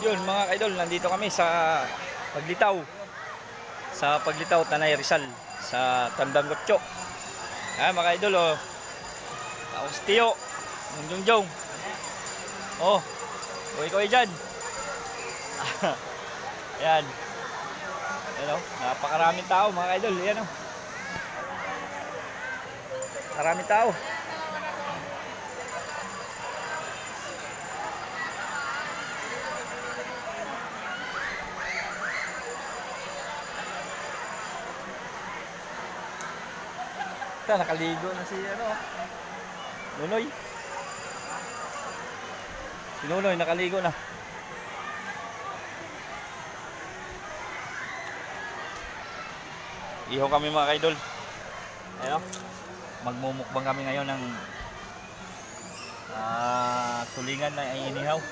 Yun mga kaidol, nandito kami sa Paglitaw. Sa Paglitaw, Tanay Rizal. Sa Tandang Gotcho. Ayan mga kaidol, oh. Ako si Tio. Yung Jongjong. Oh. Ikaw dyan. Ayan. Ayan o. Napakaraming tao mga kaidol. Ayan o. Maraming tao. Ito, nakaligo na si ano, Nunoy. Si Nunoy nakaligo na. Ihaw kami mga kaidol. Ayan, magmumukbang kami ngayon ng tulingan na inihaw.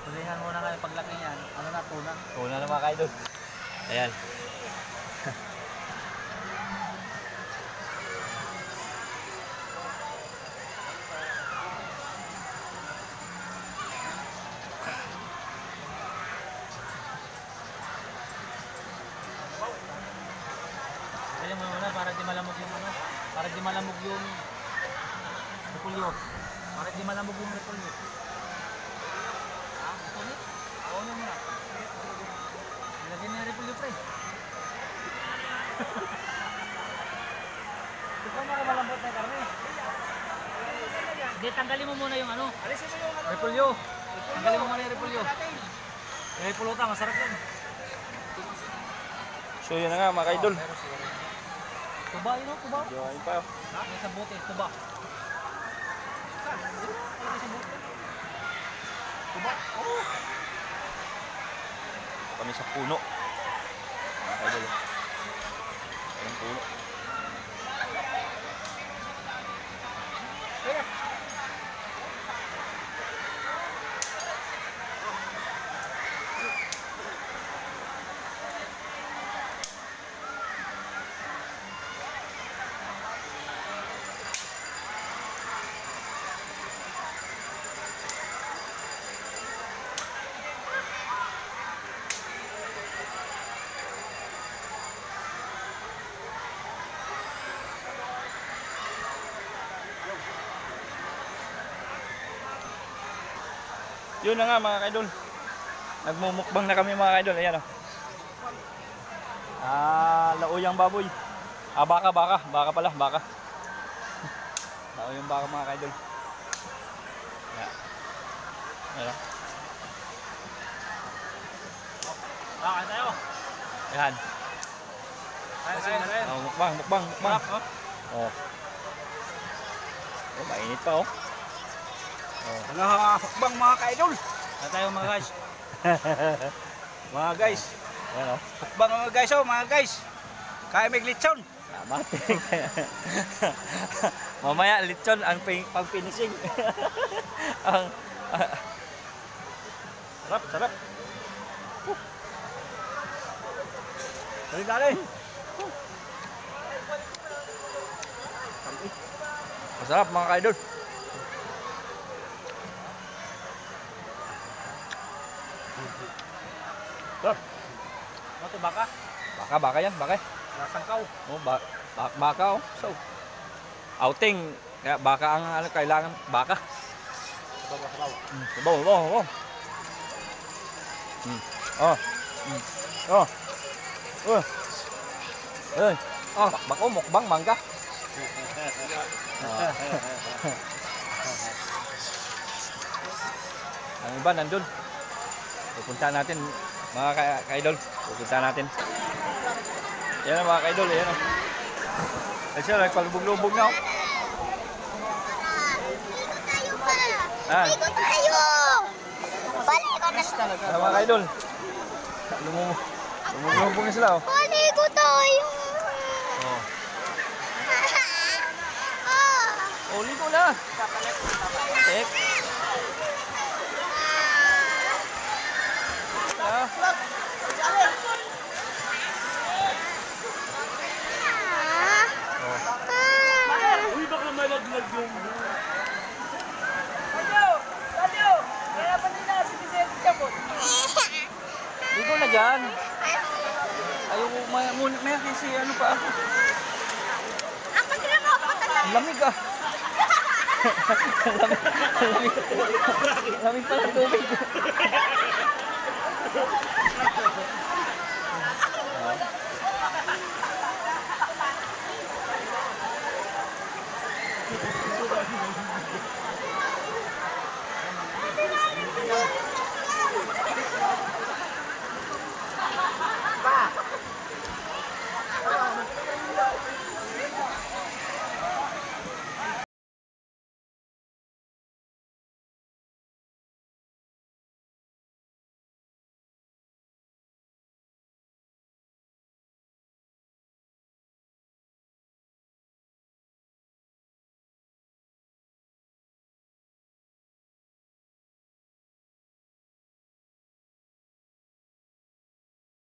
Tulingan muna kayo paglaki niyan. Ano na, tuna? Tuna na mga kaidol. Ayan. Kaya mo muna para di malamog yung ano. Para di malamog yung repulyo. Para di malamog yung repulyo. Ito ni? Oo na muna. Ilagyan na yung repulyo, pre. Ito pa mga malambot na karne. Hindi, tanggalin mo muna yung ano. Alisin mo yung ano. Repulyo. Tanggalin mo muna yung repulyo. Yung pulutan, masarap yan. So yun na nga mga kaidol. Tuba yun o, tuba. Diyan pa. May sa bote, tuba. Tuba, oh. Kami sa puno. Mga kaidol. Ang puno. Yun na nga mga kaidol. Nagmumukbang na kami mga kaidol. Ayan o. Lauyang baboy. Baka pala, baka. Lauyang baka mga kaidol. Ayan o. Baka tayo. Ayan. Ayan. Mukbang. Oh. Oh, mainit pa oh. Hukbang mga kaidol. Na tayo mga guys. Mga guys. Ayan o. Hukbang mga guys oh, mga guys. Kaya may glitson. Mate. Mamaya lechon ang pang-finishing. Ang sarap. Dali. Masarap mga kaidol. Sarap. Ano to, baka? Baka yan, baka. Nasangkaw. Oh, baka oh. So, outing, kaya baka ang ano kailangan, baka. Sabaw. Sabaw. Oh. Oh. Bako mukbang mangga. Ang iba nandun. Pupunta natin mga kaidol. Pupunta natin. Yan mga kaidol. Yan o. Ay siya, nagpalubog-lubog na o. Ikot tayo! Balik ko na talaga. Mga kaidol. Lumubog na sila o. Balik ko tayo! Uli ko na. Tek. Uy, baka malaglag yung... Radyo! Kaya pa nila si Vicente Chapot. dyan. Ayoko, may kasi ano pa ako. Ako sila mo ako talaga. Ang lamig ah. Lamig pala tubig.